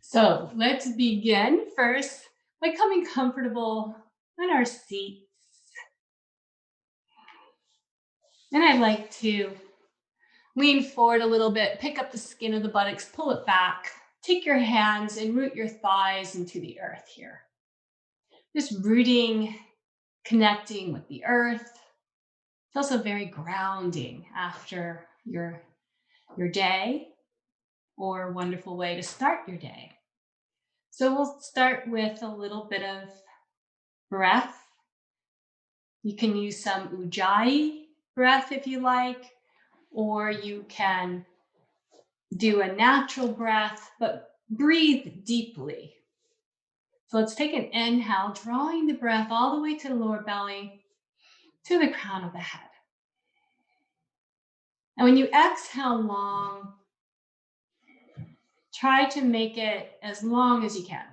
So let's begin first by coming comfortable on our seats. And I'd like to lean forward a little bit, pick up the skin of the buttocks, pull it back. Take your hands and root your thighs into the earth here. Just rooting, connecting with the earth. It's also very grounding after your day, or a wonderful way to start your day. So we'll start with a little bit of breath. You can use some ujjayi breath if you like, or you can do a natural breath, but breathe deeply. So let's take an inhale, drawing the breath all the way to the lower belly, to the crown of the head. And when you exhale long, try to make it as long as you can.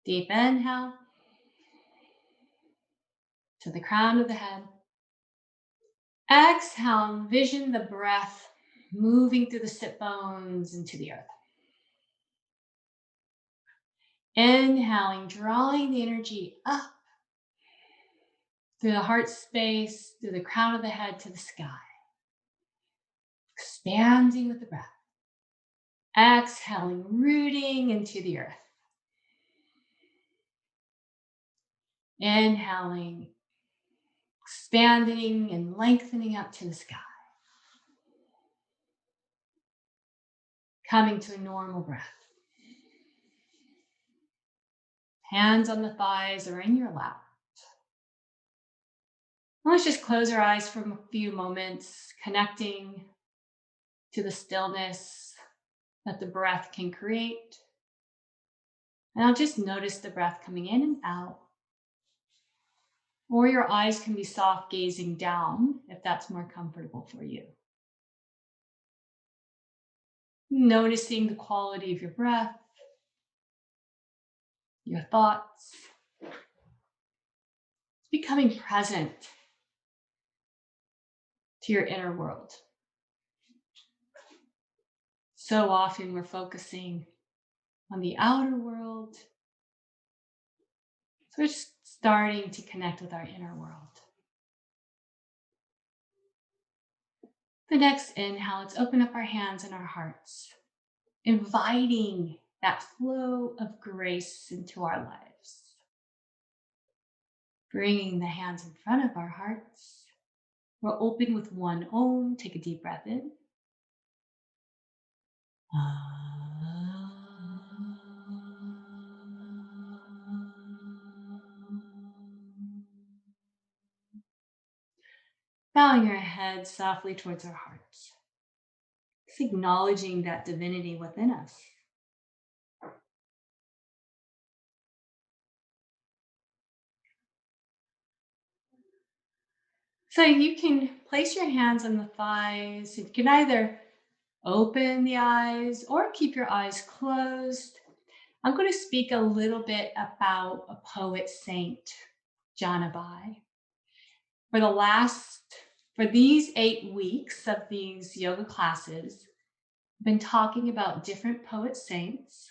Deep inhale to the crown of the head. Exhale, envision the breath moving through the sit bones into the earth. Inhaling, drawing the energy up through the heart space, through the crown of the head to the sky. Expanding with the breath. Exhaling, rooting into the earth. Inhaling, expanding and lengthening up to the sky. Coming to a normal breath. Hands on the thighs or in your lap. Let's just close our eyes for a few moments, connecting to the stillness that the breath can create. And I'll just notice the breath coming in and out. Or your eyes can be soft gazing down if that's more comfortable for you. Noticing the quality of your breath, your thoughts, becoming present to your inner world. So often we're focusing on the outer world. So we're just starting to connect with our inner world. The next inhale, let's open up our hands and our hearts, inviting that flow of grace into our lives. Bringing the hands in front of our hearts. We'll open with one Om. Take a deep breath in. Bowing our head softly towards our hearts. Just acknowledging that divinity within us. So you can place your hands on the thighs. You can either open the eyes or keep your eyes closed. I'm going to speak a little bit about a poet saint, Janabai. For these 8 weeks of these yoga classes, I've been talking about different poet saints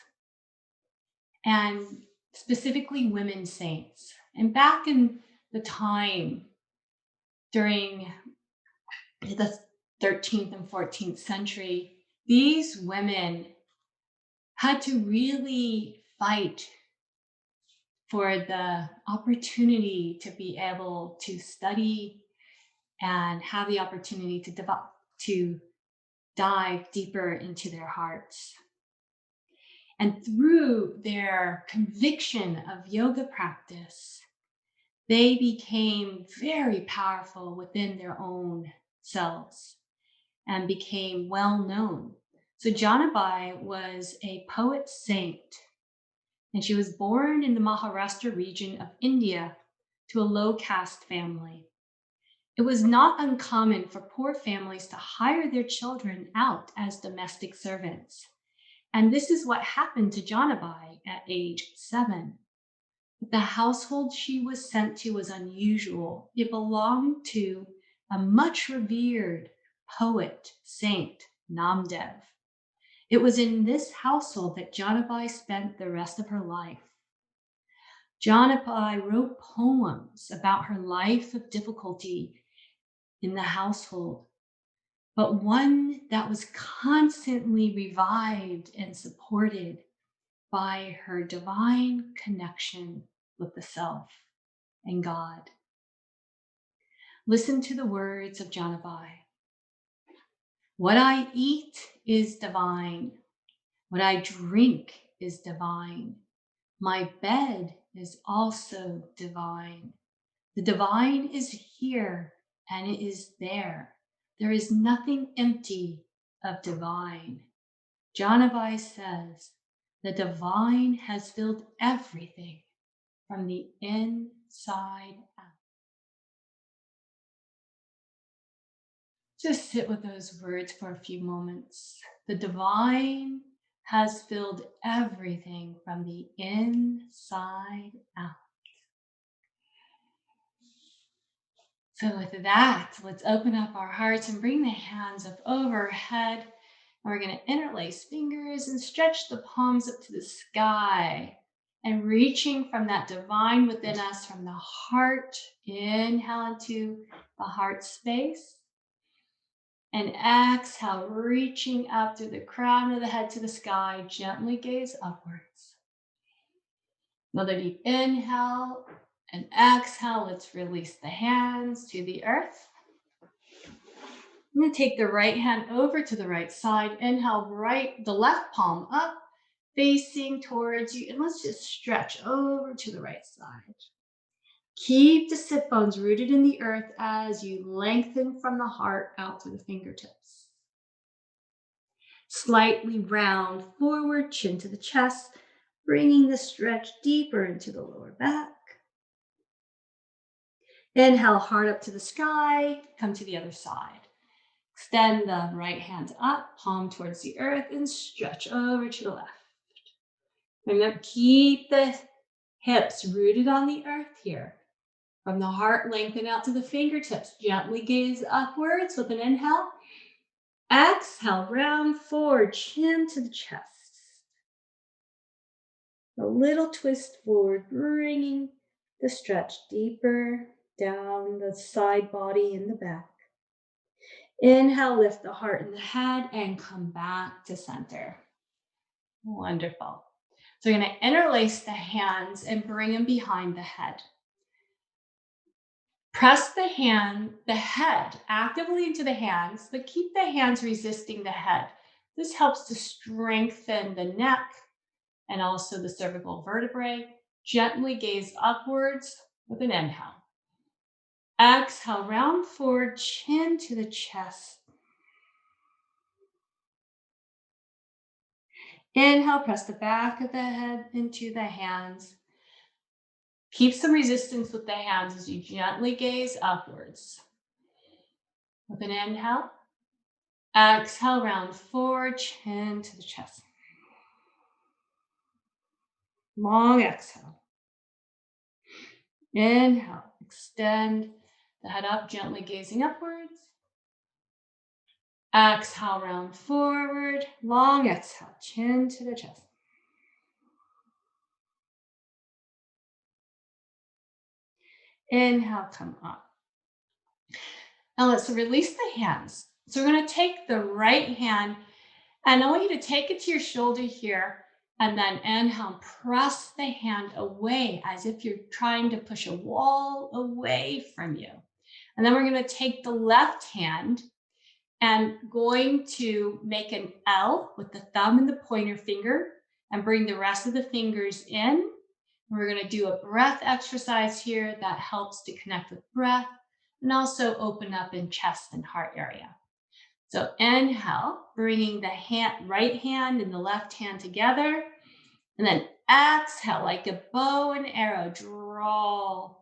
and specifically women saints. And back in the time during the 13th and 14th century, these women had to really fight for the opportunity to be able to study and have the opportunity to dive deeper into their hearts. And through their conviction of yoga practice, they became very powerful within their own selves and became well known. So Janabai was a poet saint, and she was born in the Maharashtra region of India to a low caste family. It was not uncommon for poor families to hire their children out as domestic servants. And this is what happened to Janabai at age 7. The household she was sent to was unusual. It belonged to a much revered poet, saint, Namdev. It was in this household that Janabai spent the rest of her life. Janabai wrote poems about her life of difficulty in the household, but one that was constantly revived and supported by her divine connection with the self and God. Listen to the words of Janabai. What I eat is divine. What I drink is divine. My bed is also divine. The divine is here and it is there. There is nothing empty of divine. Janabai says, the divine has filled everything from the inside out. Just sit with those words for a few moments. The divine has filled everything from the inside out. So with that, let's open up our hearts and bring the hands up overhead. And we're going to interlace fingers and stretch the palms up to the sky. And reaching from that divine within us, from the heart, inhale into the heart space. And exhale, reaching up through the crown of the head to the sky, gently gaze upwards. Another deep inhale and exhale. Let's release the hands to the earth. I'm going to take the right hand over to the right side. Inhale, the left palm up, facing towards you. And let's just stretch over to the right side. Keep the sit bones rooted in the earth as you lengthen from the heart out through the fingertips. Slightly round forward, chin to the chest, bringing the stretch deeper into the lower back. Inhale, heart up to the sky, come to the other side. Extend the right hand up, palm towards the earth, and stretch over to the left. Remember, keep the hips rooted on the earth here. From the heart, lengthen out to the fingertips. Gently gaze upwards with an inhale. Exhale, round forward, chin to the chest. A little twist forward, bringing the stretch deeper down the side body in the back. Inhale, lift the heart and the head and come back to center. Wonderful. So we're going to interlace the hands and bring them behind the head. Press the head actively into the hands, but keep the hands resisting the head. This helps to strengthen the neck and also the cervical vertebrae. Gently gaze upwards with an inhale. Exhale, round forward, chin to the chest. Inhale, press the back of the head into the hands. Keep some resistance with the hands as you gently gaze upwards. With an inhale, exhale, round forward, chin to the chest. Long exhale. Inhale, extend the head up, gently gazing upwards. Exhale, round forward, long exhale, chin to the chest. Inhale, come up. Now let's release the hands. So we're going to take the right hand, and I want you to take it to your shoulder here, and then inhale, press the hand away as if you're trying to push a wall away from you. And then we're going to take the left hand and going to make an L with the thumb and the pointer finger and bring the rest of the fingers in. We're going to do a breath exercise here that helps to connect with breath and also open up in chest and heart area. So inhale, bringing the right hand and the left hand together. And then exhale, like a bow and arrow, draw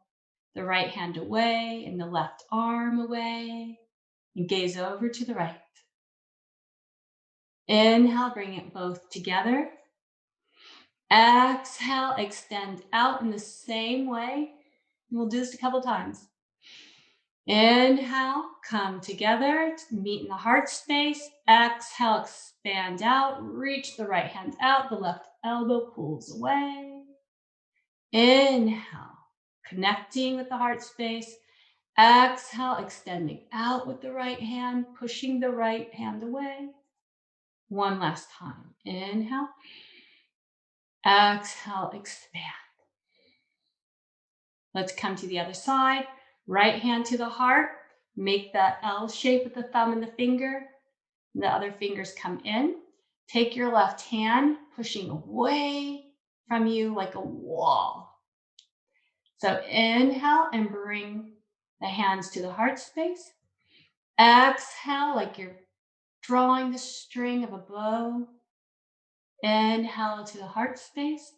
the right hand away and the left arm away. And gaze over to the right. Inhale, bring it both together. Exhale, extend out in the same way. We'll do this a couple times. Inhale, come together, meet in the heart space. Exhale, expand out, reach the right hand out, the left elbow pulls away. Inhale, connecting with the heart space. Exhale, extending out with the right hand, pushing the right hand away. One last time. Inhale. Exhale, expand. Let's come to the other side. Right hand to the heart. Make that L shape with the thumb and the finger. The other fingers come in. Take your left hand, pushing away from you like a wall. So inhale and bring the hands to the heart space. Exhale like you're drawing the string of a bow. Inhale to the heart space.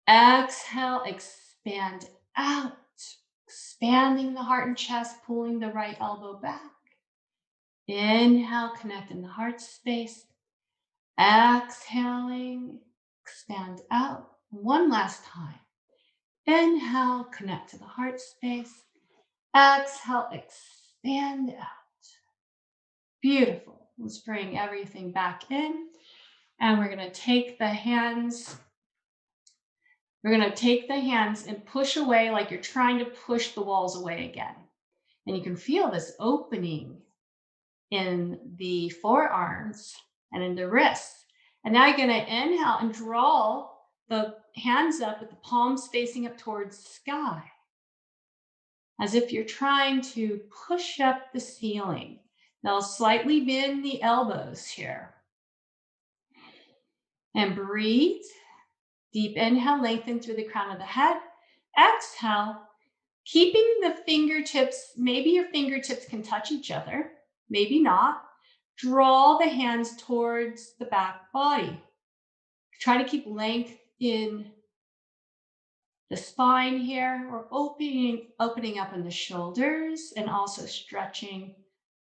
Exhale, expand out, expanding the heart and chest, pulling the right elbow back. Inhale, connect in the heart space. Exhaling, expand out. One last time. Inhale, connect to the heart space. Exhale, expand out. Beautiful. Let's bring everything back in. And we're going to take the hands. We're going to take the hands and push away like you're trying to push the walls away again. And you can feel this opening in the forearms and in the wrists. And now you're going to inhale and draw the hands up with the palms facing up towards the sky, as if you're trying to push up the ceiling. Now slightly bend the elbows here. And breathe. Deep inhale, lengthen through the crown of the head. Exhale, keeping the fingertips, maybe your fingertips can touch each other, maybe not. Draw the hands towards the back body. Try to keep length in the spine here. We're opening up in the shoulders and also stretching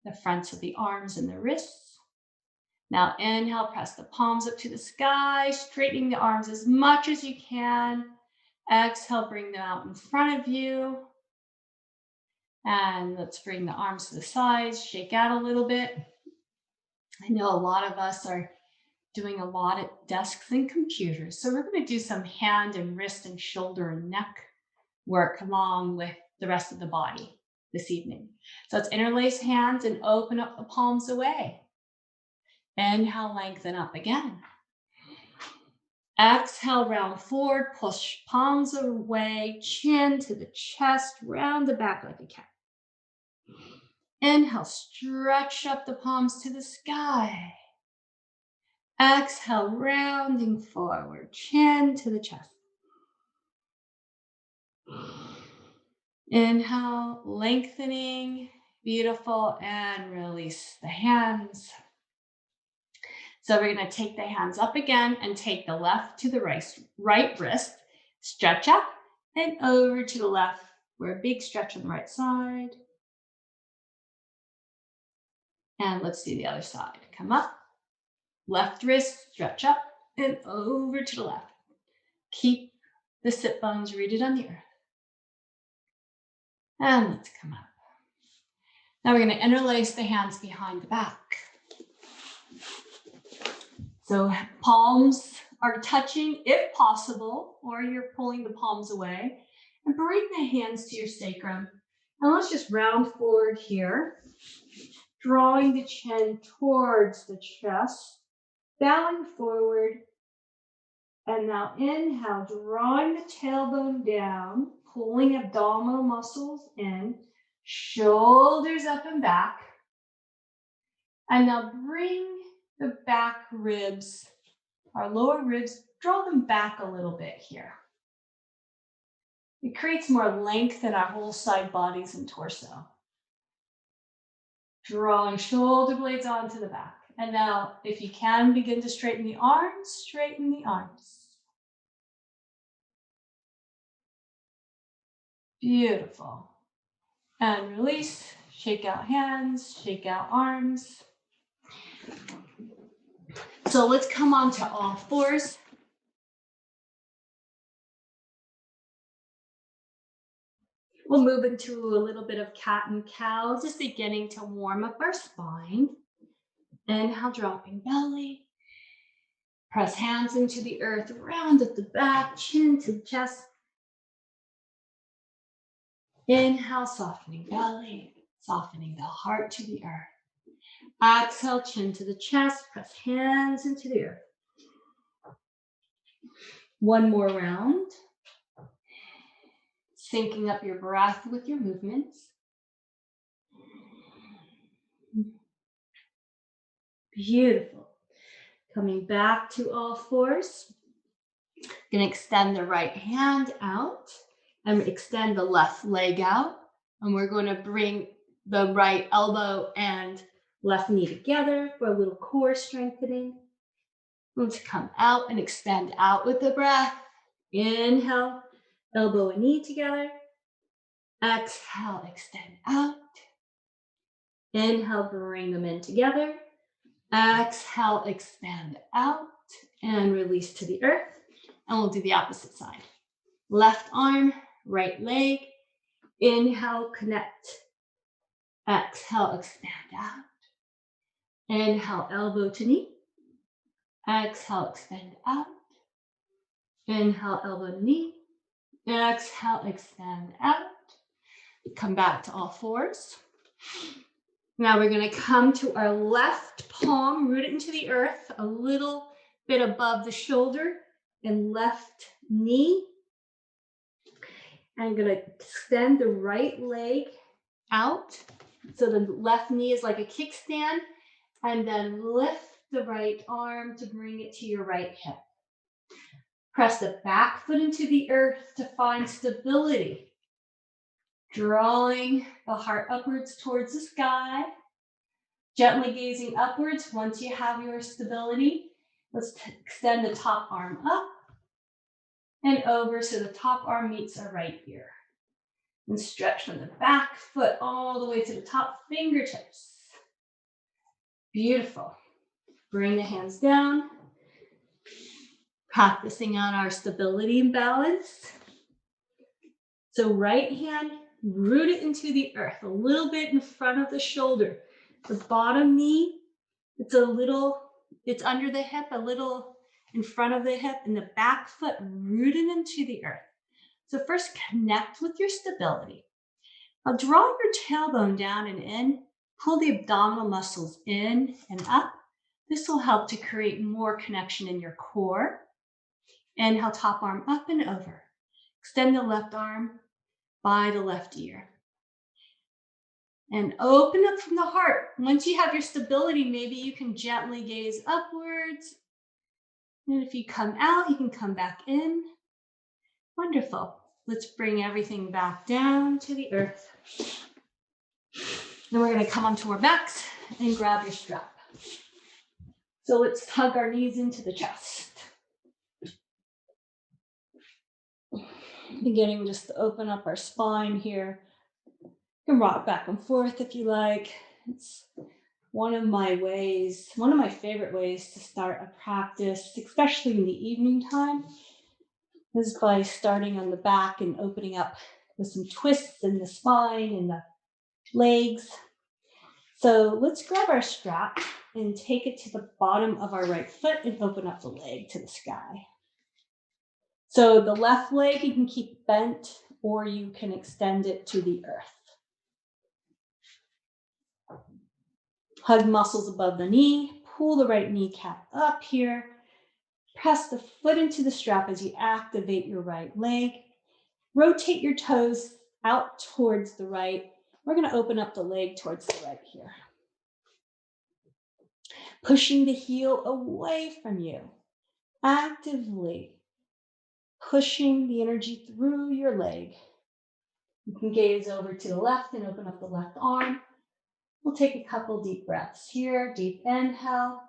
the fronts of the arms and the wrists. Now inhale, press the palms up to the sky, straightening the arms as much as you can. Exhale, bring them out in front of you. And let's bring the arms to the sides, shake out a little bit. I know a lot of us are doing a lot at desks and computers. So we're going to do some hand and wrist and shoulder and neck work along with the rest of the body this evening. So let's interlace hands and open up the palms away. Inhale, lengthen up again. Exhale, round forward, push palms away, chin to the chest, round the back like a cat. Inhale, stretch up the palms to the sky. Exhale, rounding forward, chin to the chest. Inhale, lengthening, beautiful, and release the hands. So we're going to take the hands up again and take the left to the right wrist, stretch up and over to the left. We're a big stretch on the right side. And let's do the other side. Come up, left wrist, stretch up and over to the left. Keep the sit bones rooted on the earth. And let's come up. Now we're going to interlace the hands behind the back. So palms are touching if possible, or you're pulling the palms away. And bring the hands to your sacrum. And let's just round forward here, drawing the chin towards the chest, bowing forward. And now inhale, drawing the tailbone down, pulling abdominal muscles in, shoulders up and back. And now bring the back ribs, our lower ribs, draw them back a little bit here. It creates more length in our whole side bodies and torso. Drawing shoulder blades onto the back. And now, if you can, begin to straighten the arms, straighten the arms. Beautiful. And release, shake out hands, shake out arms. So let's come on to all fours. We'll move into a little bit of cat and cow, just beginning to warm up our spine. Inhale, dropping belly. Press hands into the earth, round at the back, chin to the chest. Inhale, softening belly, softening the heart to the earth. Exhale, chin to the chest, press hands into the earth. One more round. Syncing up your breath with your movements. Beautiful. Coming back to all fours. Gonna extend the right hand out and extend the left leg out. And we're going to bring the right elbow and left knee together for a little core strengthening. Let's come out and extend out with the breath. Inhale, elbow and knee together. Exhale, extend out. Inhale, bring them in together. Exhale, expand out and release to the earth. And we'll do the opposite side. Left arm, right leg. Inhale, connect. Exhale, expand out. Inhale, elbow to knee. Exhale, extend out. Inhale, elbow to knee. Exhale, extend out. Come back to all fours. Now we're going to come to our left palm, root it into the earth, a little bit above the shoulder, and left knee. I'm going to extend the right leg out. So the left knee is like a kickstand, and then lift the right arm to bring it to your right hip. Press the back foot into the earth to find stability. Drawing the heart upwards towards the sky. Gently gazing upwards once you have your stability. Let's extend the top arm up and over so the top arm meets our right ear. And stretch from the back foot all the way to the top fingertips. Beautiful. Bring the hands down. Practicing on our stability and balance. So right hand, root it into the earth, a little bit in front of the shoulder. The bottom knee, it's under the hip, a little in front of the hip, and the back foot rooted into the earth. So first connect with your stability. Now draw your tailbone down and in, pull the abdominal muscles in and up. This will help to create more connection in your core. Inhale, top arm up and over. Extend the left arm by the left ear. And open up from the heart. Once you have your stability, maybe you can gently gaze upwards. And if you come out, you can come back in. Wonderful. Let's bring everything back down to the earth. Then we're going to come onto our backs and grab your strap. So let's hug our knees into the chest. Beginning just to open up our spine here. You can rock back and forth if you like. It's one of my favorite ways to start a practice, especially in the evening time, is by starting on the back and opening up with some twists in the spine and the legs. So let's grab our strap and take it to the bottom of our right foot and open up the leg to the sky. So the left leg you can keep bent or you can extend it to the earth. Hug muscles above the knee, pull the right kneecap up here. Press the foot into the strap as you activate your right leg. Rotate your toes out towards the right. We're going to open up the leg towards the right here. Pushing the heel away from you. Actively pushing the energy through your leg. You can gaze over to the left and open up the left arm. We'll take a couple deep breaths here. Deep inhale.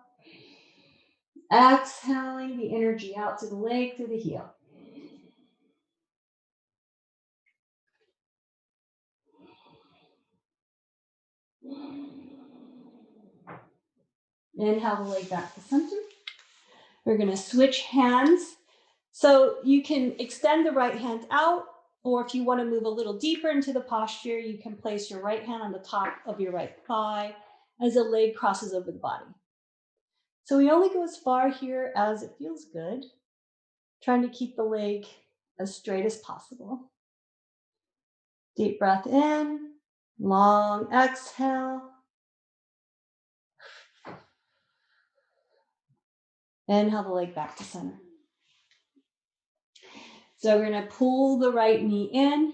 Exhaling the energy out to the leg, through the heel. Inhale the leg back to center. We're going to switch hands. So you can extend the right hand out Or if you want to move a little deeper into the posture, you can place your right hand on the top of your right thigh as the leg crosses over the body. So we only go as far here as it feels good, trying to keep the leg as straight as possible. Deep breath in, long exhale. Inhale the leg back to center. So we're going to pull the right knee in.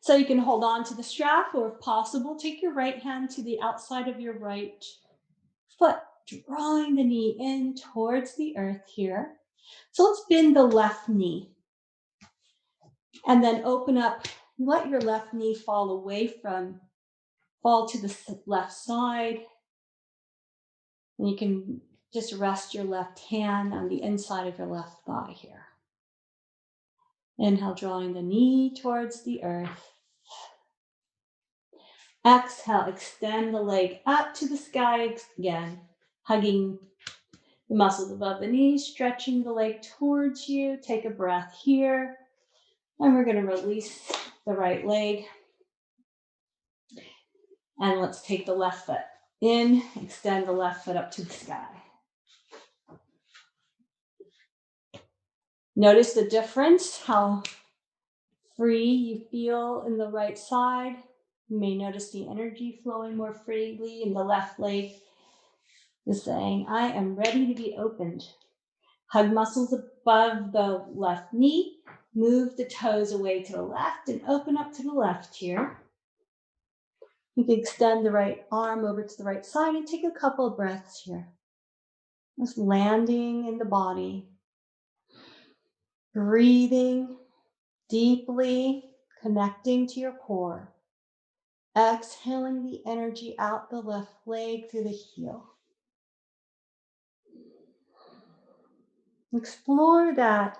So you can hold on to the strap, or if possible, take your right hand to the outside of your right foot, drawing the knee in towards the earth here. So let's bend the left knee. And then open up, let your left knee fall to the left side. And you can just rest your left hand on the inside of your left thigh here. Inhale, drawing the knee towards the earth. Exhale, extend the leg up to the sky again, hugging the muscles above the knees, stretching the leg towards you. Take a breath here. And we're going to release the right leg. And let's take the left foot in, extend the left foot up to the sky. Notice the difference, how free you feel in the right side. You may notice the energy flowing more freely in the left leg. Is saying, I am ready to be opened. Hug muscles above the left knee. Move the toes away to the left and open up to the left here. You can extend the right arm over to the right side and take a couple of breaths here. Just landing in the body. Breathing deeply, connecting to your core. Exhaling the energy out the left leg through the heel. Explore that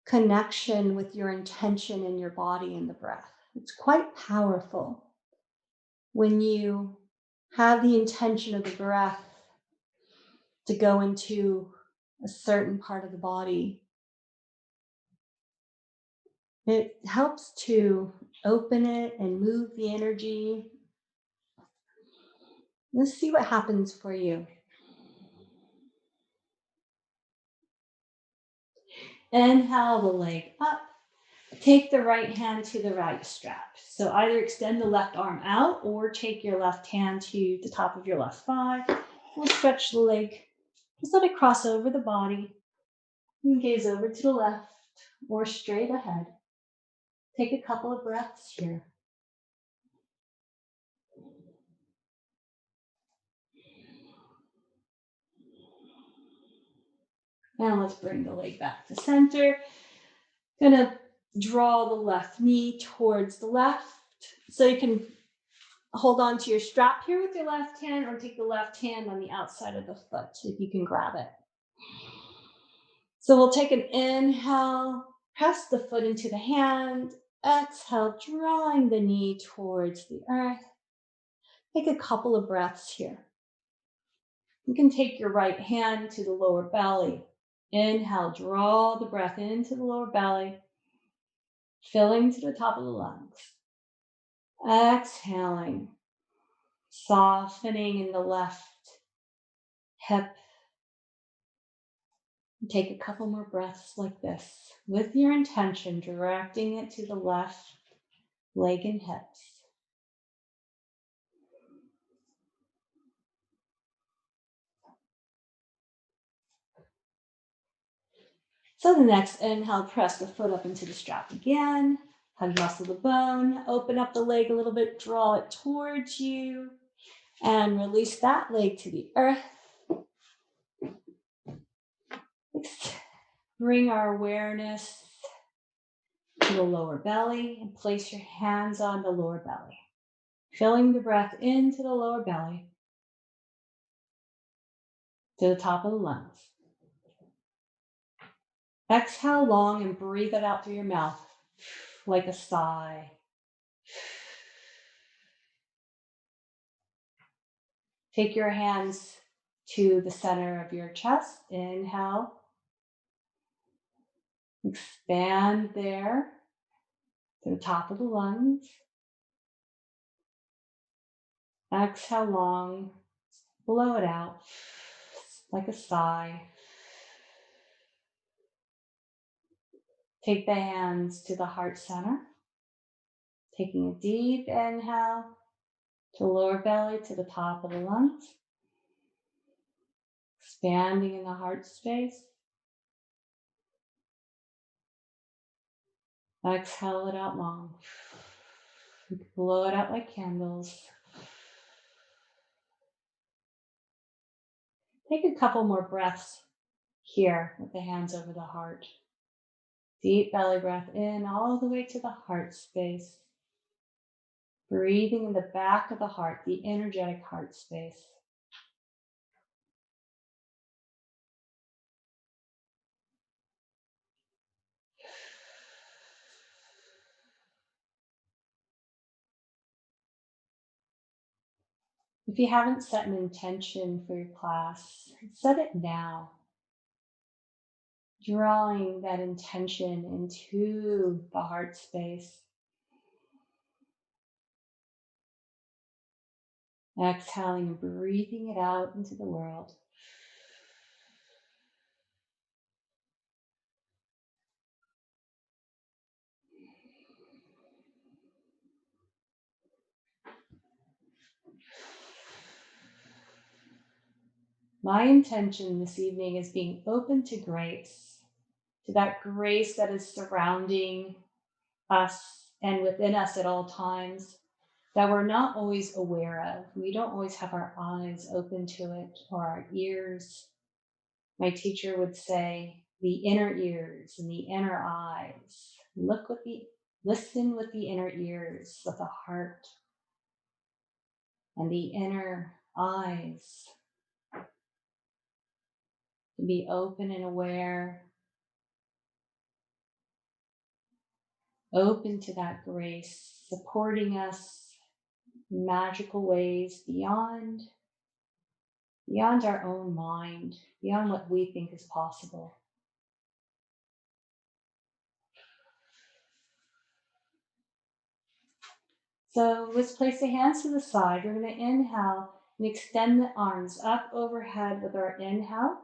connection with your intention in your body and the breath. It's quite powerful when you have the intention of the breath to go into a certain part of the body. It helps to open it and move the energy. Let's see what happens for you. Inhale the leg up. Take the right hand to the right strap. So either extend the left arm out or take your left hand to the top of your left thigh. We'll stretch the leg. Just let it cross over the body. You can gaze over to the left or straight ahead. Take a couple of breaths here. Now let's bring the leg back to center. Gonna draw the left knee towards the left. So you can hold on to your strap here with your left hand or take the left hand on the outside of the foot if you can grab it. So we'll take an inhale, press the foot into the hand. Exhale, drawing the knee towards the earth. Take a couple of breaths here. You can take your right hand to the lower belly. Inhale, draw the breath into the lower belly, filling to the top of the lungs. Exhaling, softening in the left hip. Take a couple more breaths like this with your intention, directing it to the left leg and hips. So the next inhale, press the foot up into the strap again. Hug muscle the bone. Open up the leg a little bit, draw it towards you, and release that leg to the earth. Bring our awareness to the lower belly and place your hands on the lower belly. Filling the breath into the lower belly to the top of the lungs. Exhale long and breathe it out through your mouth like a sigh. Take your hands to the center of your chest. Inhale. Expand there. to the top of the lungs. Exhale long, blow it out like a sigh. Take the hands to the heart center. Taking a deep inhale to lower belly to the top of the lungs. Expanding in the heart space. Exhale it out long. Blow it out like candles. Take a couple more breaths here with the hands over the heart. Deep belly breath in all the way to the heart space. Breathing in the back of the heart, the energetic heart space. If you haven't set an intention for your class, set it now. Drawing that intention into the heart space. Exhaling and breathing it out into the world. My intention this evening is being open to grace, to that grace that is surrounding us and within us at all times, that we're not always aware of. We don't always have our eyes open to it or our ears. My teacher would say, the inner ears and the inner eyes. Listen with the inner ears of the heart and the inner eyes. To be open and aware, open to that grace, supporting us in magical ways beyond our own mind, beyond what we think is possible. So let's place the hands to the side. We're going to inhale and extend the arms up overhead with our inhale.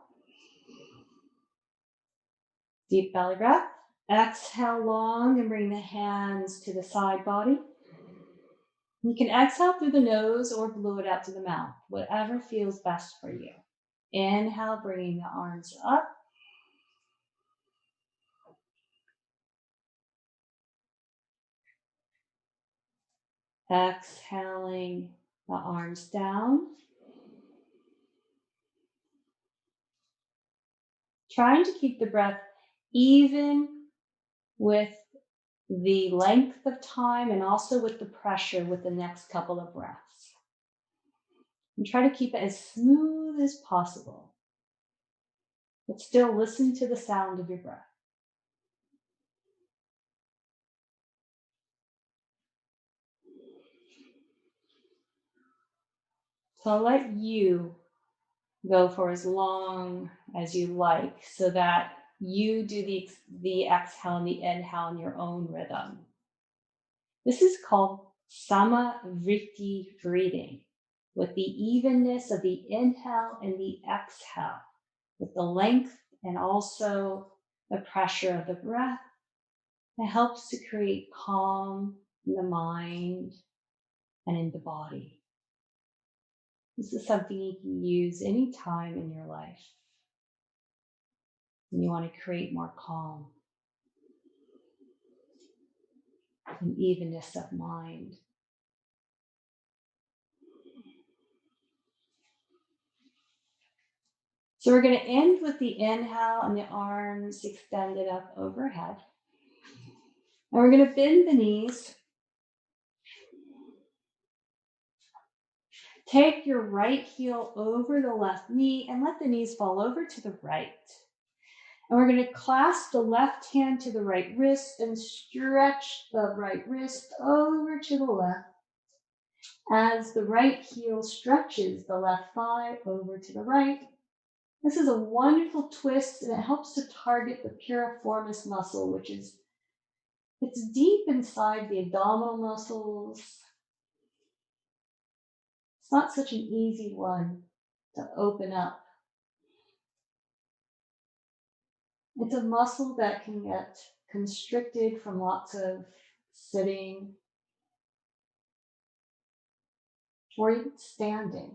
Deep belly breath. Exhale long and bring the hands to the side body. You can exhale through the nose or blow it out to the mouth, whatever feels best for you. Inhale, bringing the arms up. Exhaling the arms down. Trying to keep the breath even with the length of time and also with the pressure with the next couple of breaths. And try to keep it as smooth as possible, but still listen to the sound of your breath. So I'll let you go for as long as you like so that you do the exhale and the inhale in your own rhythm. This is called Sama Rifty breathing, with the evenness of the inhale and the exhale, with the length and also the pressure of the breath. It helps to create calm in the mind and in the body. This is something you can use anytime in your life when you want to create more calm and evenness of mind. So we're going to end with the inhale and the arms extended up overhead. And we're going to bend the knees. Take your right heel over the left knee and let the knees fall over to the right. And we're going to clasp the left hand to the right wrist and stretch the right wrist over to the left as the right heel stretches the left thigh over to the right. This is a wonderful twist and it helps to target the piriformis muscle, which is It's deep inside the abdominal muscles. It's not such an easy one to open up. It's a muscle that can get constricted from lots of sitting or even standing.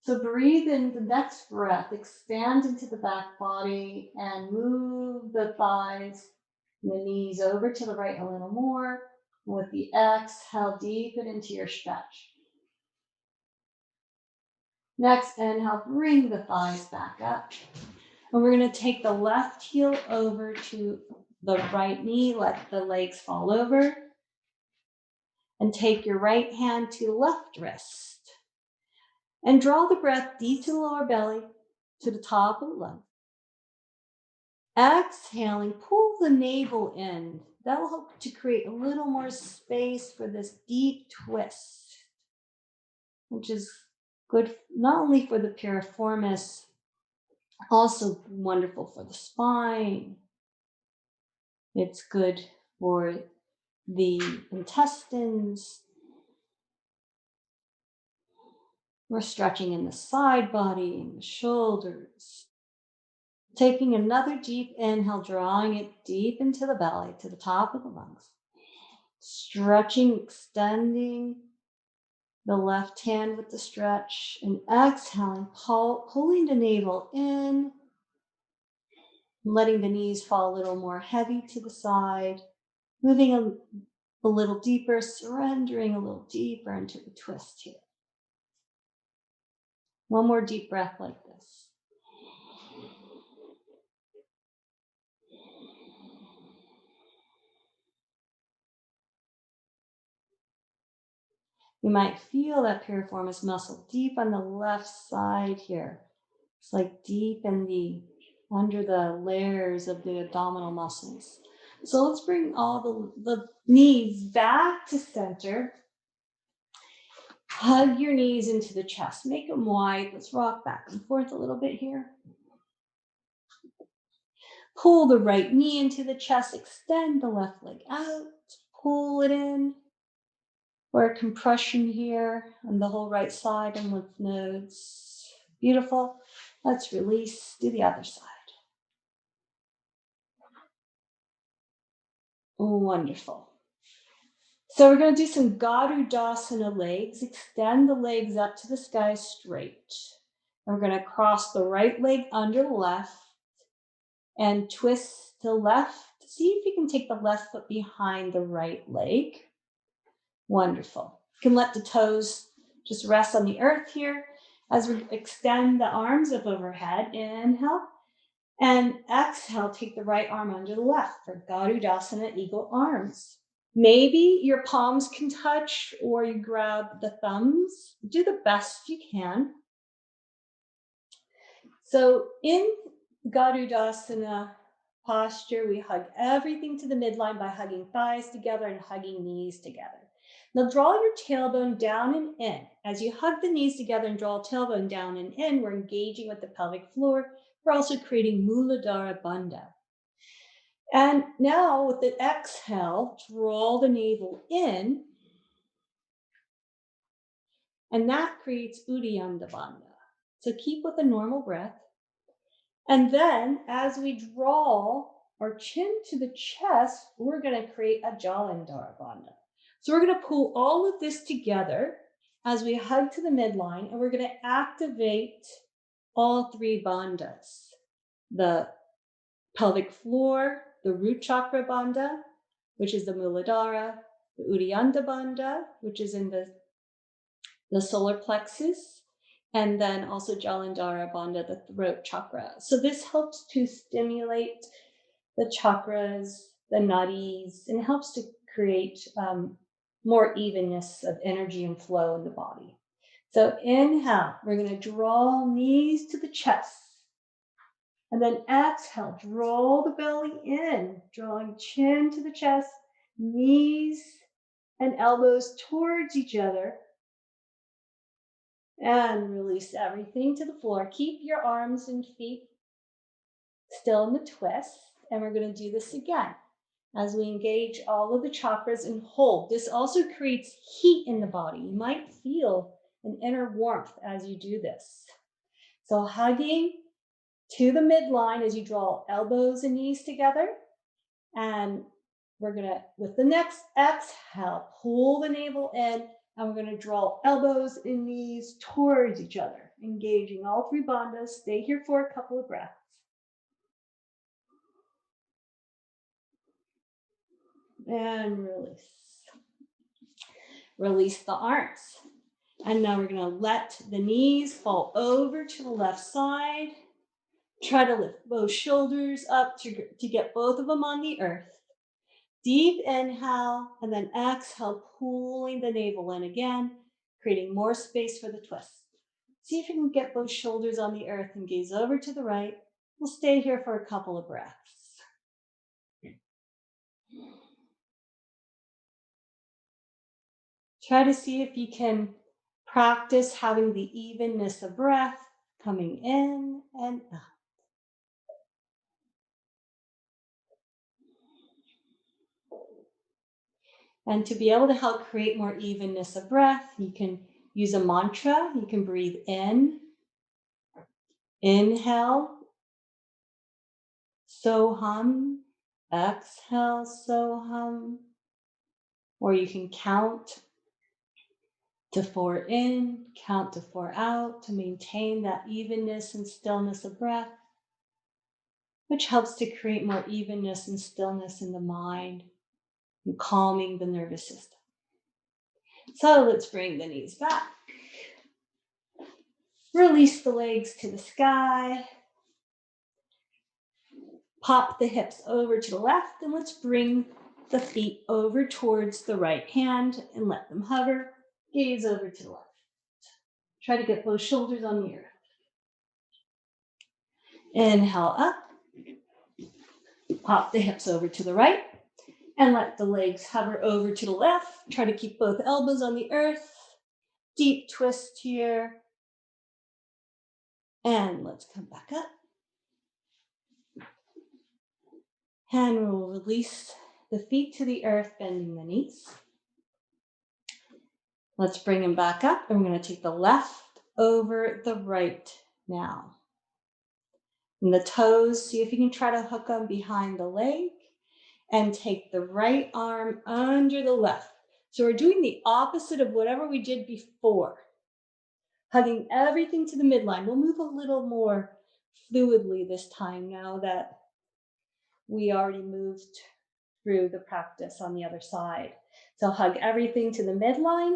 So breathe in the next breath, expand into the back body and move the thighs and the knees over to the right a little more. With the exhale, deepen into your stretch. Next, inhale, bring the thighs back up. And we're going to take the left heel over to the right knee, let the legs fall over. And take your right hand to the left wrist. And draw the breath deep to the lower belly, to the top of the lung. Exhaling, pull the navel in. That will help to create a little more space for this deep twist, which is good not only for the piriformis, also wonderful for the spine. It's good for the intestines. We're stretching in the side body and the shoulders. Taking another deep inhale, drawing it deep into the belly, to the top of the lungs. Stretching, extending the left hand with the stretch, and exhaling, pulling the navel in, letting the knees fall a little more heavy to the side, moving a little deeper, surrendering a little deeper into the twist here. One more deep breath like this. You might feel that piriformis muscle deep on the left side here. It's like deep in under the layers of the abdominal muscles. So let's bring all the knees back to center. Hug your knees into the chest. Make them wide. Let's rock back and forth a little bit here. Pull the right knee into the chest. Extend the left leg out. Pull it in. Or a compression here on the whole right side and lymph nodes. Beautiful. Let's release. Do the other side. Wonderful. So we're going to do some Garudasana legs. Extend the legs up to the sky straight. And we're going to cross the right leg under the left and twist the left. See if you can take the left foot behind the right leg. Wonderful. You can let the toes just rest on the earth here as we extend the arms up overhead. Inhale and exhale. Take the right arm under the left for Garudasana Eagle arms. Maybe your palms can touch or you grab the thumbs. Do the best you can. So in Garudasana posture, we hug everything to the midline by hugging thighs together and hugging knees together. Now draw your tailbone down and in. As you hug the knees together and draw tailbone down and in, we're engaging with the pelvic floor. We're also creating Muladhara Bandha. And now with the exhale, draw the navel in. And that creates Uddiyana Bandha. So keep with a normal breath. And then as we draw our chin to the chest, we're going to create a Jalandhara Bandha. So we're going to pull all of this together as we hug to the midline, and we're going to activate all three bandhas. The pelvic floor, the root chakra bandha, which is the Muladhara, the Uddiyana Bandha, which is in the solar plexus, and then also Jalandhara Bandha, the throat chakra. So this helps to stimulate the chakras, the nadis, and helps to create more evenness of energy and flow in the body. So inhale, we're going to draw knees to the chest. And then exhale, draw the belly in, drawing chin to the chest, knees and elbows towards each other. And release everything to the floor. Keep your arms and feet still in the twist. And we're going to do this again. as we engage all of the chakras and hold. This also creates heat in the body. You might feel an inner warmth as you do this. So hugging to the midline as you draw elbows and knees together. And we're gonna, with the next exhale, pull the navel in, and we're gonna draw elbows and knees towards each other, engaging all three bandhas. Stay here for a couple of breaths. And release. Release the arms. And now we're gonna let the knees fall over to the left side. Try to lift both shoulders up to get both of them on the earth. Deep inhale, and then exhale, pulling the navel in again, creating more space for the twist. See if you can get both shoulders on the earth and gaze over to the right. We'll stay here for a couple of breaths. Try to see if you can practice having the evenness of breath coming in and out. And to be able to help create more evenness of breath, you can use a mantra. You can breathe in, inhale, so hum, exhale, so hum. Or you can count to 4 in, count to 4 out to maintain that evenness and stillness of breath, which helps to create more evenness and stillness in the mind and calming the nervous system. So let's bring the knees back. Release the legs to the sky. Pop the hips over to the left, and let's bring the feet over towards the right hand and let them hover. Gaze over to the left. Try to get both shoulders on the earth. Inhale up. Pop the hips over to the right and let the legs hover over to the left. Try to keep both elbows on the earth. Deep twist here. And let's come back up. And we'll release the feet to the earth, bending the knees. Let's bring them back up, and we're going to take the left over the right now. And the toes, see if you can try to hook them behind the leg, and take the right arm under the left. So we're doing the opposite of whatever we did before. Hugging everything to the midline. We'll move a little more fluidly this time now that we already moved through the practice on the other side. So hug everything to the midline,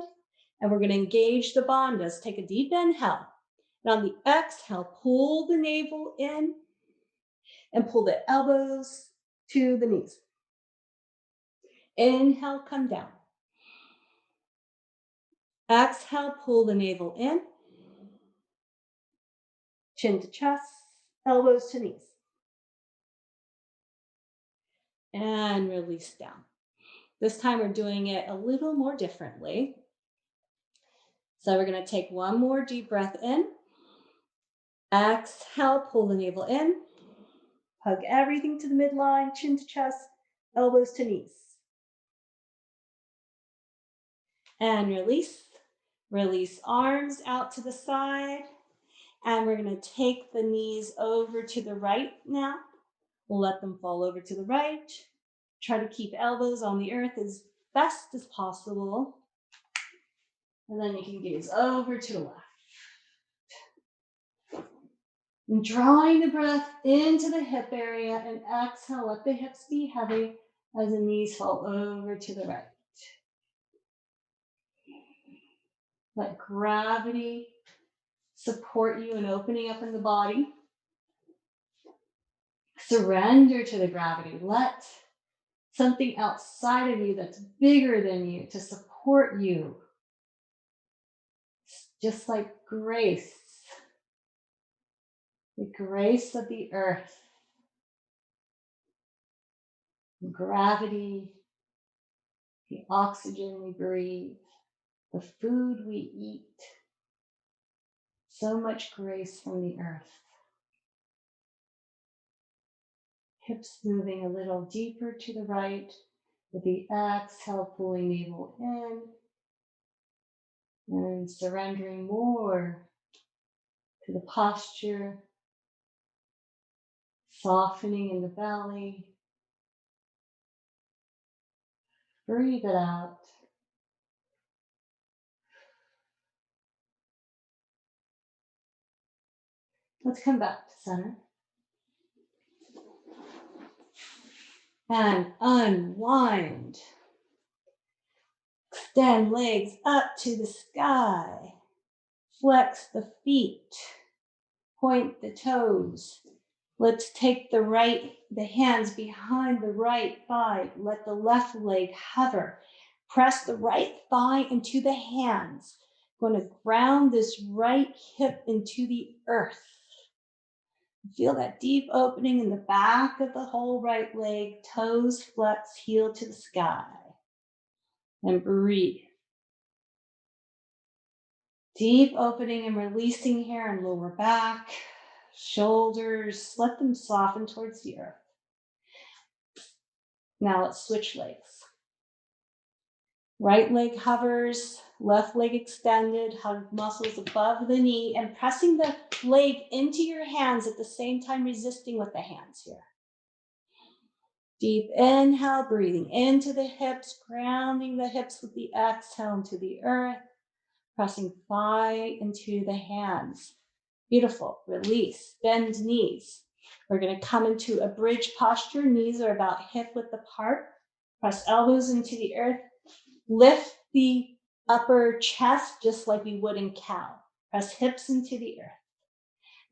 and we're going to engage the bandhas. Take a deep inhale. And on the exhale, pull the navel in and pull the elbows to the knees. Inhale, come down. Exhale, pull the navel in. Chin to chest, elbows to knees. And release down. This time we're doing it a little more differently. So we're going to take one more deep breath in. Exhale, pull the navel in. Hug everything to the midline, chin to chest, elbows to knees. And release. Release arms out to the side. And we're going to take the knees over to the right now. We'll let them fall over to the right. Try to keep elbows on the earth as best as possible. And then you can gaze over to the left. And drawing the breath into the hip area, and exhale, let the hips be heavy as the knees fall over to the right. Let gravity support you in opening up in the body. Surrender to the gravity. Let something outside of you that's bigger than you to support you. Just like grace. The grace of the earth. The gravity. The oxygen we breathe. The food we eat. So much grace from the earth. Hips moving a little deeper to the right. With the exhale, pulling navel in. And surrendering more to the posture. Softening in the belly. Breathe it out. Let's come back to center. And unwind. Extend legs up to the sky. Flex the feet. Point the toes. Let's take the hands behind the right thigh. Let the left leg hover. Press the right thigh into the hands. Going to ground this right hip into the earth. Feel that deep opening in the back of the whole right leg. Toes flex, heel to the sky. And breathe. Deep opening and releasing here in lower back. Shoulders, let them soften towards the earth. Now let's switch legs. Right leg hovers, left leg extended, hug muscles above the knee, and pressing the leg into your hands at the same time, resisting with the hands here. Deep inhale, breathing into the hips, grounding the hips with the exhale into the earth, pressing thigh into the hands. Beautiful. Release, bend knees. We're going to come into a bridge posture. Knees are about hip width apart. Press elbows into the earth. Lift the upper chest just like we would in cow. Press hips into the earth.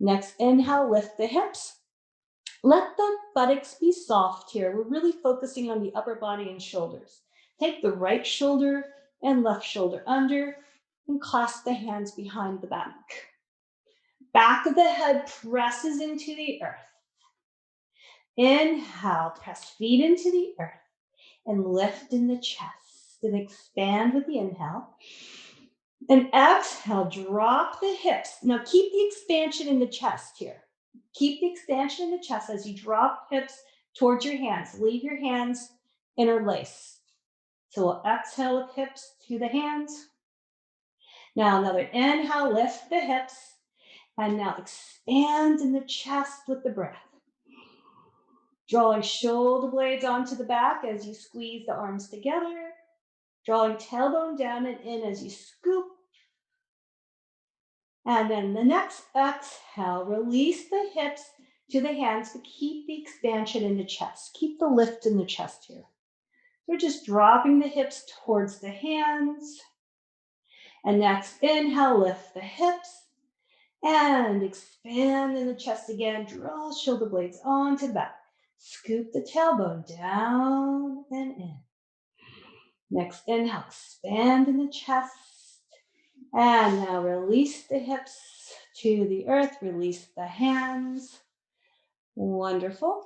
Next inhale, lift the hips. Let the buttocks be soft here. We're really focusing on the upper body and shoulders. Take the right shoulder and left shoulder under and clasp the hands behind the back. Back of the head presses into the earth. Inhale, press feet into the earth and lift in the chest and expand with the inhale. And exhale, drop the hips. Now keep the expansion in the chest here. Keep the expansion in the chest as you drop hips towards your hands. Leave your hands interlaced. So we'll exhale with hips to the hands. Now another inhale, lift the hips. And now expand in the chest with the breath. Drawing shoulder blades onto the back as you squeeze the arms together. Drawing tailbone down and in as you scoop. And then the next exhale, release the hips to the hands, but keep the expansion in the chest. Keep the lift in the chest here. We're just dropping the hips towards the hands. And next inhale, lift the hips. And expand in the chest again. Draw shoulder blades onto the back. Scoop the tailbone down and in. Next inhale, expand in the chest. And now release the hips to the earth. Release the hands. Wonderful.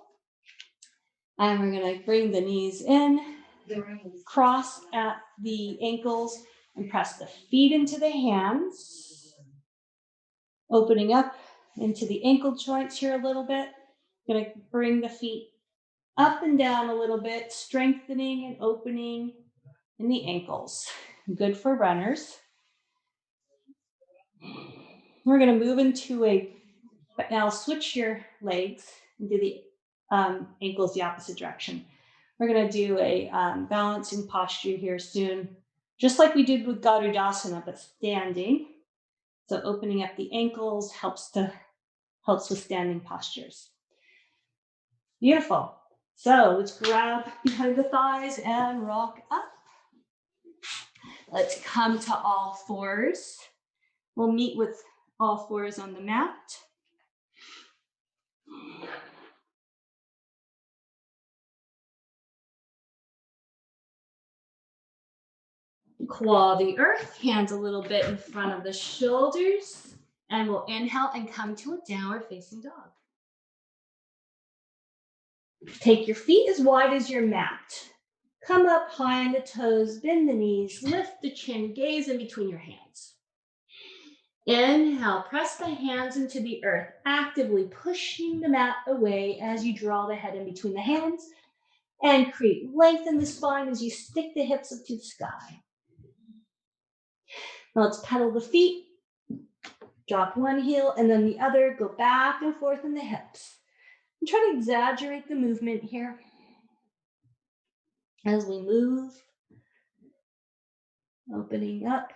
And we're going to bring the knees in. Cross at the ankles and press the feet into the hands. Opening up into the ankle joints here a little bit. Going to bring the feet up and down a little bit, strengthening and opening in the ankles. Good for runners. We're going to move into but now switch your legs and do the ankles the opposite direction. We're going to do a balancing posture here soon, just like we did with Garudasana, but standing. So opening up the ankles helps with standing postures. Beautiful. So let's grab behind the thighs and rock up. Let's come to all fours. We'll meet with all fours on the mat. Claw the earth, hands a little bit in front of the shoulders, and we'll inhale and come to a downward facing dog. Take your feet as wide as your mat. Come up high on the toes, bend the knees, lift the chin, gaze in between your hands. Inhale, press the hands into the earth, actively pushing the mat away as you draw the head in between the hands and create length in the spine as you stick the hips up to the sky. Now let's pedal the feet, drop one heel and then the other, go back and forth in the hips. And try to exaggerate the movement here as we move, opening up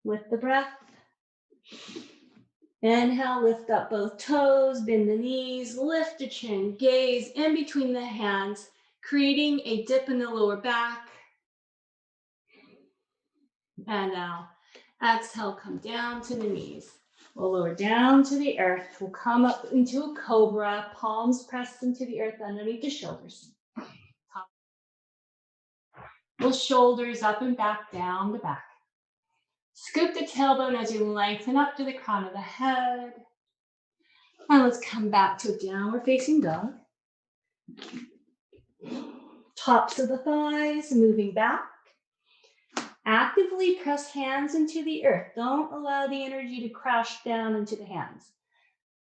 with the breath. Inhale, lift up both toes, bend the knees, lift the chin, gaze in between the hands, creating a dip in the lower back. And now exhale, come down to the knees. We'll lower down to the earth. We'll come up into a cobra, palms pressed into the earth underneath the shoulders. We'll shoulders up and back, down the back. Scoop the tailbone as you lengthen up to the crown of the head. And let's come back to a downward facing dog. Tops of the thighs moving back. Actively press hands into the earth. Don't allow the energy to crash down into the hands.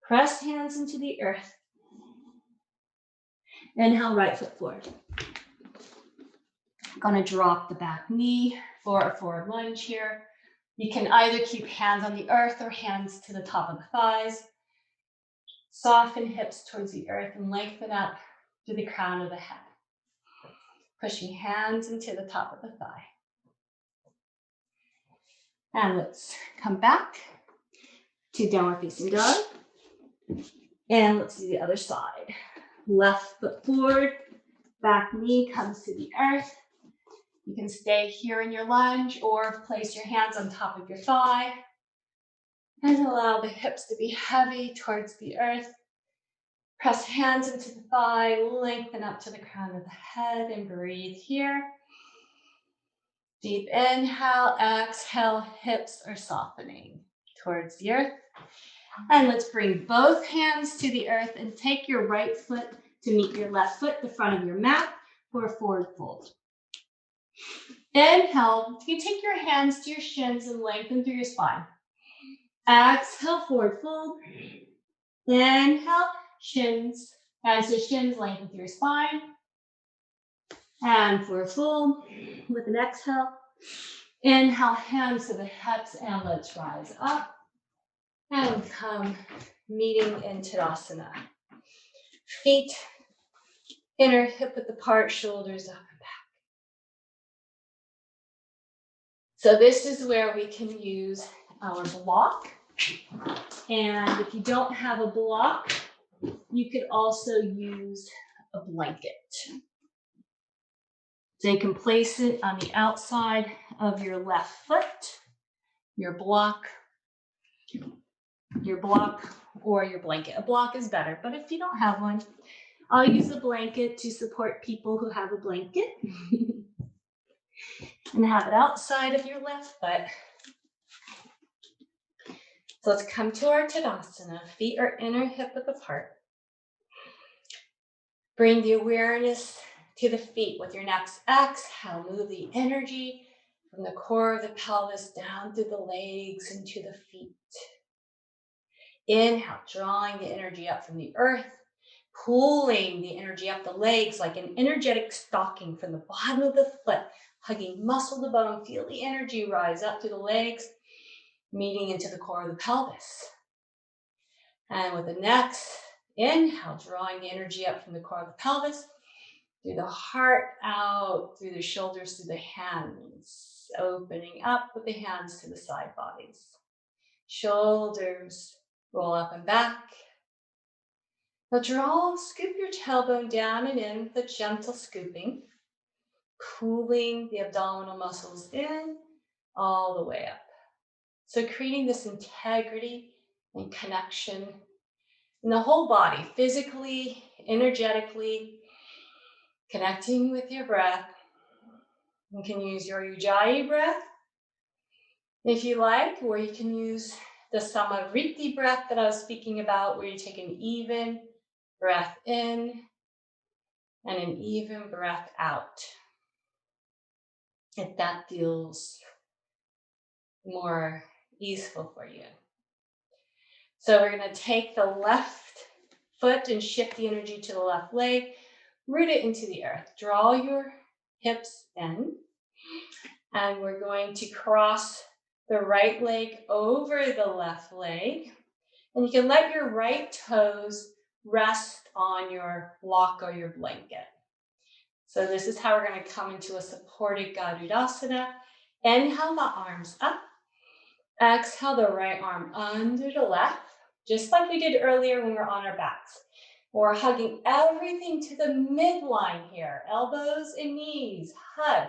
Press hands into the earth. Inhale, right foot forward. Gonna drop the back knee for a forward lunge here. You can either keep hands on the earth or hands to the top of the thighs. Soften hips towards the earth and lengthen up to the crown of the head. Pushing hands into the top of the thigh. And let's come back to downward facing dog. And let's do the other side. Left foot forward, back knee comes to the earth. You can stay here in your lunge or place your hands on top of your thigh. And allow the hips to be heavy towards the earth. Press hands into the thigh, lengthen up to the crown of the head and breathe here. Deep inhale, exhale, hips are softening towards the earth. And let's bring both hands to the earth and take your right foot to meet your left foot, the front of your mat, for a forward fold. Inhale, you take your hands to your shins and lengthen through your spine. Exhale, forward fold. Inhale, shins, hands to shins, lengthen through your spine. And forward fold with an exhale. Inhale, hands to the hips, and let's rise up. And come meeting in Tadasana. Feet, inner hip width apart, shoulders up and back. So this is where we can use our block. And if you don't have a block, you could also use a blanket. So you can place it on the outside of your left foot, your block, or your blanket. A block is better, but if you don't have one, I'll use a blanket to support people who have a blanket. And have it outside of your left foot. So let's come to our Tadasana. Feet are inner hip width apart. Bring the awareness to the feet with your next exhale. Move the energy from the core of the pelvis down through the legs into the feet. Inhale, drawing the energy up from the earth, pulling the energy up the legs like an energetic stocking from the bottom of the foot, hugging muscle to bone. Feel the energy rise up through the legs, meeting into the core of the pelvis. And with the next inhale, drawing the energy up from the core of the pelvis, through the heart, out, through the shoulders, through the hands, opening up with the hands to the side bodies. Shoulders roll up and back. Now scoop your tailbone down and in with a gentle scooping, pulling the abdominal muscles in all the way up. So creating this integrity and connection in the whole body, physically, energetically, connecting with your breath. You can use your Ujjayi breath if you like, or you can use the Rifty breath that I was speaking about, where you take an even breath in and an even breath out. If that feels more easeful for you. So we're going to take the left foot and shift the energy to the left leg, root it into the earth. Draw your hips in, and we're going to cross the right leg over the left leg. And you can let your right toes rest on your block or your blanket. So this is how we're going to come into a supported Garudasana. Inhale the arms up. Exhale the right arm under the left, just like we did earlier when we were on our backs. We're hugging everything to the midline here, elbows and knees, hug.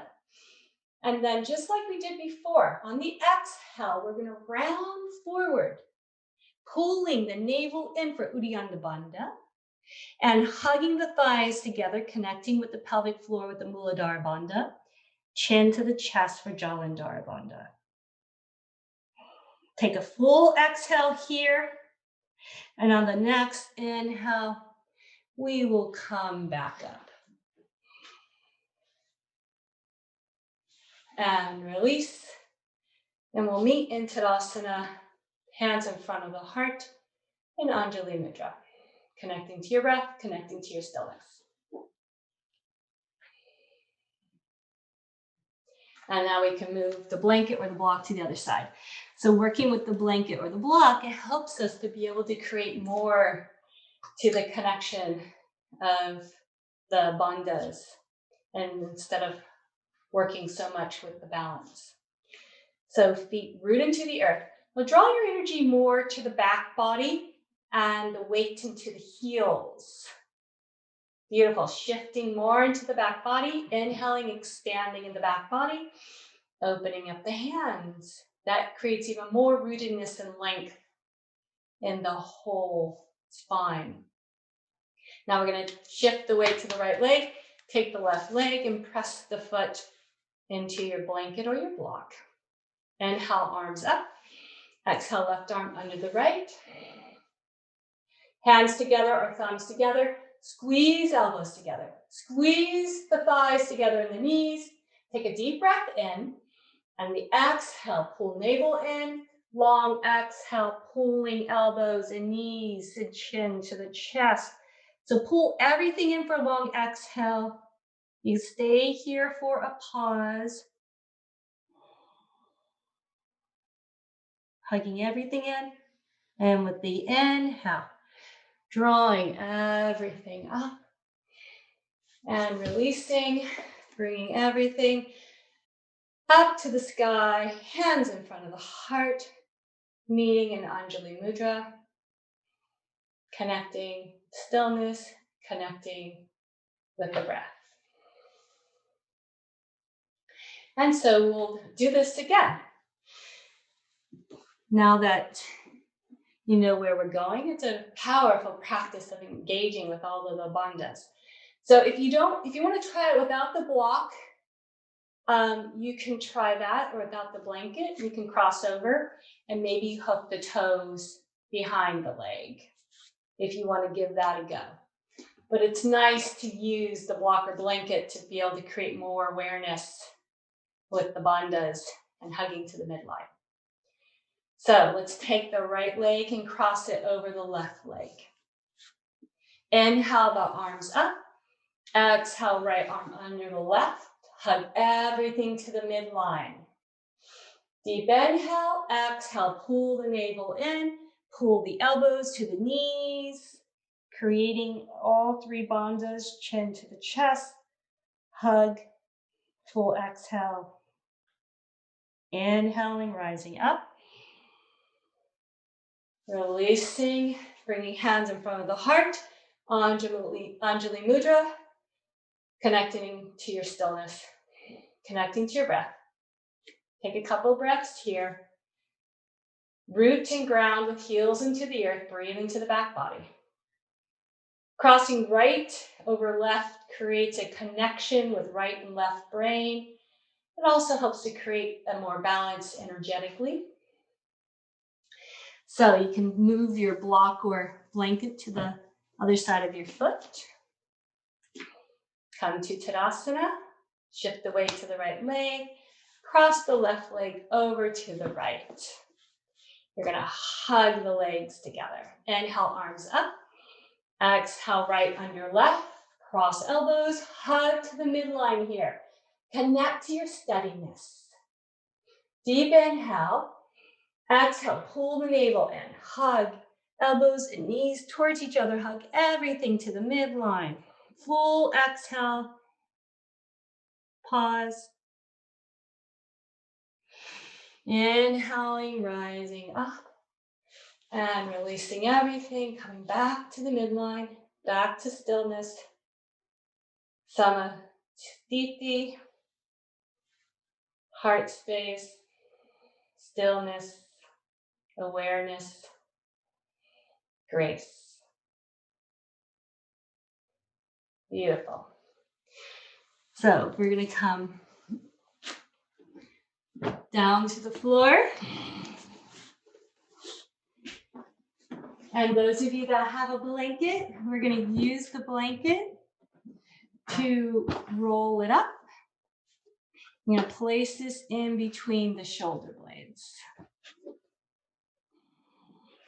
And then just like we did before, on the exhale, we're going to round forward, pulling the navel in for Uddiyana Bandha, and hugging the thighs together, connecting with the pelvic floor with the Muladhara Bandha, chin to the chest for Jalandhara Bandha. Take a full exhale here, and on the next inhale, we will come back up. And release, and we'll meet in Tadasana, hands in front of the heart, in Anjali Mudra, connecting to your breath, connecting to your stillness. And now we can move the blanket or the block to the other side. So working with the blanket or the block, it helps us to be able to create more to the connection of the bandhas, and instead of working so much with the balance. So feet root into the earth. Well, draw your energy more to the back body and the weight into the heels. Beautiful. Shifting more into the back body, inhaling, expanding in the back body, opening up the hands. That creates even more rootedness and length in the whole spine. Now we're going to shift the weight to the right leg, take the left leg and press the foot into your blanket or your block. Inhale, arms up. Exhale, left arm under the right. Hands together or thumbs together. Squeeze elbows together. Squeeze the thighs together in the knees. Take a deep breath in. And the exhale, pull navel in. Long exhale, pulling elbows and knees and chin to the chest. So pull everything in for a long exhale. You stay here for a pause. Hugging everything in. And with the inhale, drawing everything up. And releasing, bringing everything up to the sky, hands in front of the heart, meeting in Anjali Mudra, connecting stillness, connecting with the breath. And so we'll do this again. Now that you know where we're going, it's a powerful practice of engaging with all of the bandhas. So if you want to try it without the block, you can try that, or without the blanket. You can cross over and maybe hook the toes behind the leg if you want to give that a go. But it's nice to use the block or blanket to be able to create more awareness with the bandhas and hugging to the midline. So let's take the right leg and cross it over the left leg. Inhale the arms up. Exhale, right arm under the left. Hug everything to the midline. Deep inhale, exhale, pull the navel in, pull the elbows to the knees, creating all three bandhas, chin to the chest, hug, full exhale. Inhaling, rising up. Releasing, bringing hands in front of the heart, Anjali Mudra, connecting to your stillness, connecting to your breath. Take a couple breaths here. Root and ground with heels into the earth, breathe into the back body. Crossing right over left creates a connection with right and left brain. It also helps to create a more balance energetically. So you can move your block or blanket to the other side of your foot. Come to Tadasana. Shift the weight to the right leg. Cross the left leg over to the right. You're gonna hug the legs together. Inhale, arms up. Exhale, right under left. Cross elbows, hug to the midline here. Connect to your steadiness. Deep inhale. Exhale, pull the navel in. Hug elbows and knees towards each other. Hug everything to the midline. Full exhale. Pause. Inhaling, rising up. And releasing everything, coming back to the midline, back to stillness. Samadhi, heart space, stillness, awareness, grace. Beautiful. So we're going to come down to the floor. And those of you that have a blanket, we're going to use the blanket to roll it up. I'm going to place this in between the shoulder blades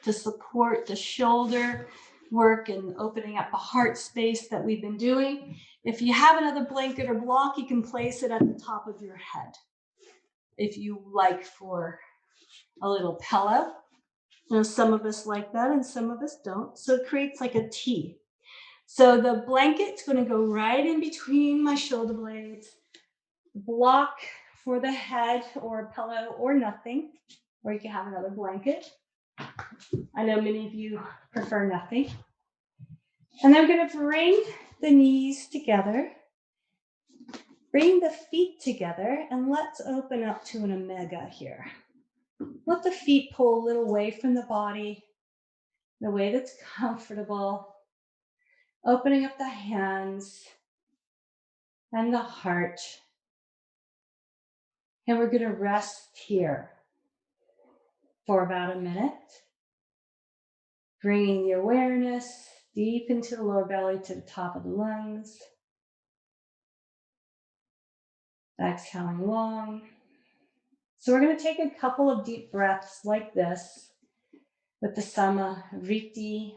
to support the shoulder work and opening up the heart space that we've been doing. If you have another blanket or block, you can place it at the top of your head if you like for a little pillow. You know, some of us like that and some of us don't. So it creates like a T. So the blanket's going to go right in between my shoulder blades. Block for the head or a pillow or nothing, or you can have another blanket. I know many of you prefer nothing. And I'm going to bring the knees together, bring the feet together, and let's open up to an omega here. Let the feet pull a little away from the body, in a way that's comfortable. Opening up the hands and the heart. And we're going to rest here for about a minute. Bringing the awareness deep into the lower belly to the top of the lungs. Exhaling long. So we're going to take a couple of deep breaths like this with the Sama Rifty.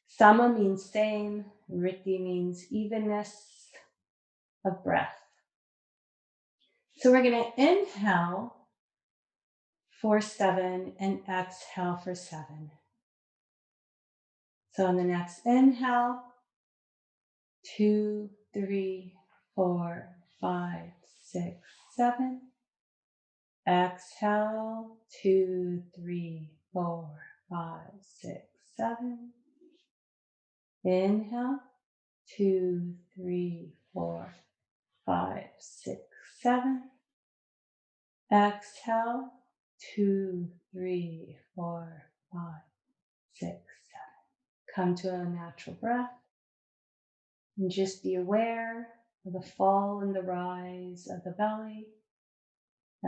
Sama means same, Rifty means evenness of breath. So we're going to inhale for 7 and exhale for 7. So on the next inhale, 2, 3, 4, 5, 6, 7. Exhale, 2, 3, 4, 5, 6, 7. Inhale, 2, 3, 4, 5, 6, 7. Exhale, 2, 3, 4, 5, 6, 7. Come to a natural breath and just be aware of the fall and the rise of the belly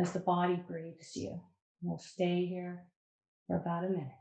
as the body breathes you. We'll stay here for about a minute.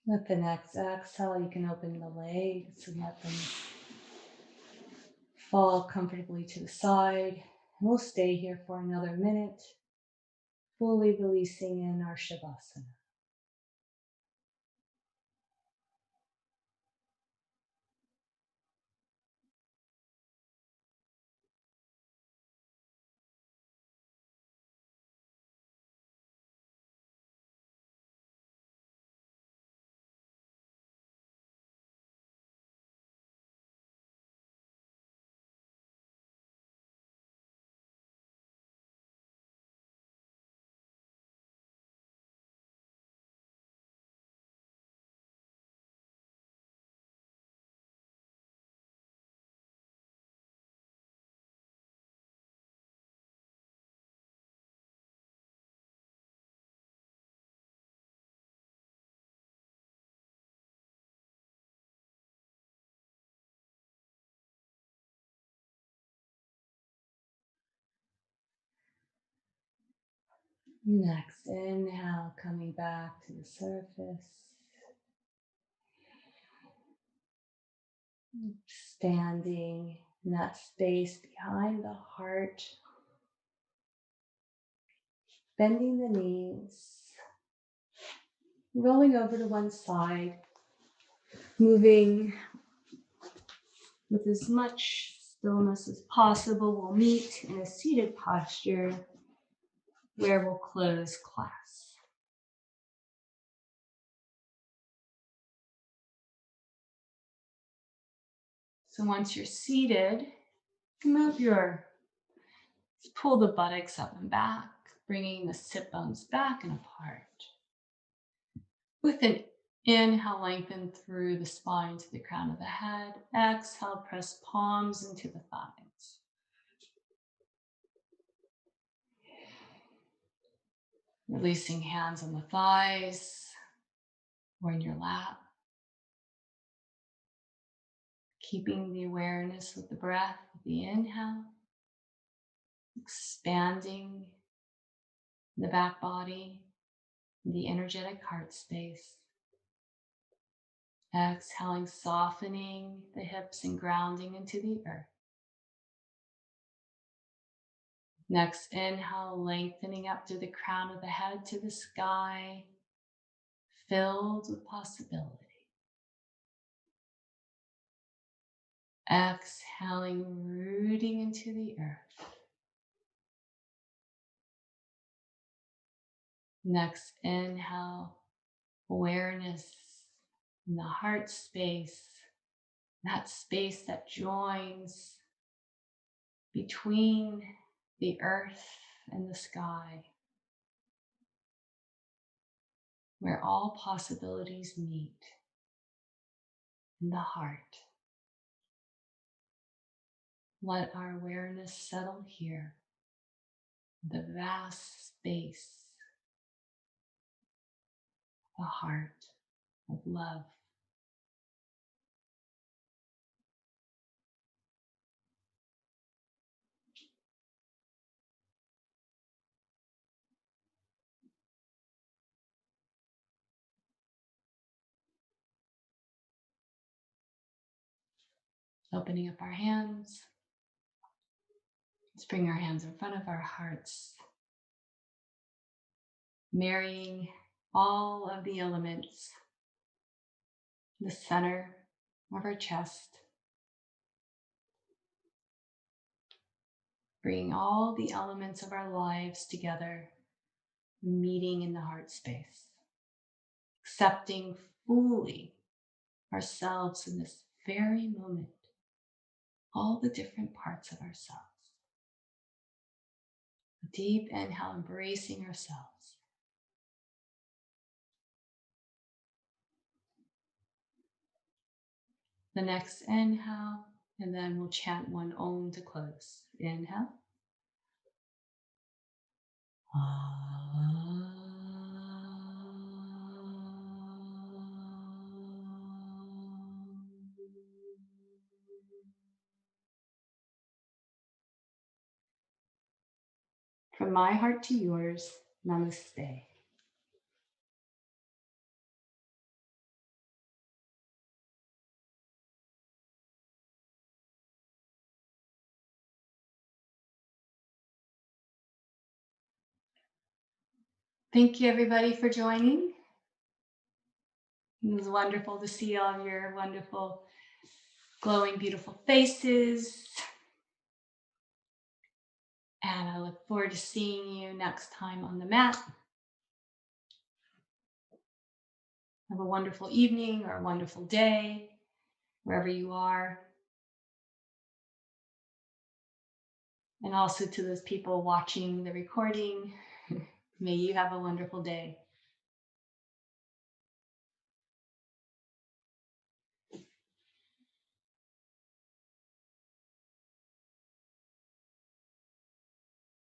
With the next exhale, you can open the legs and let them fall comfortably to the side. We'll stay here for another minute, fully releasing in our Shavasana. Next, inhale, coming back to the surface. Expanding in that space behind the heart. Bending the knees. Rolling over to one side. Moving with as much stillness as possible. We'll meet in a seated posture where we'll close class. So once you're seated, pull the buttocks up and back, bringing the sit bones back and apart. With an inhale, lengthen through the spine to the crown of the head. Exhale, press palms into the thighs. Releasing hands on the thighs or in your lap. Keeping the awareness with the breath, with the inhale. Expanding the back body, the energetic heart space. Exhaling, softening the hips and grounding into the earth. Next, inhale, lengthening up through the crown of the head to the sky, filled with possibility. Exhaling, rooting into the earth. Next, inhale, awareness in the heart space, that space that joins between the earth and the sky, where all possibilities meet in the heart. Let our awareness settle here, the vast space, the heart of love. Opening up our hands. Let's bring our hands in front of our hearts, marrying all of the elements, the center of our chest, bringing all the elements of our lives together, meeting in the heart space, accepting fully ourselves in this very moment, all the different parts of ourselves. A deep inhale, embracing ourselves. The next inhale, and then we'll chant one Om to close. Inhale. From my heart to yours, namaste. Thank you, everybody, for joining. It was wonderful to see all of your wonderful, glowing, beautiful faces. And I look forward to seeing you next time on the mat. Have a wonderful evening or a wonderful day, wherever you are. And also to those people watching the recording, may you have a wonderful day.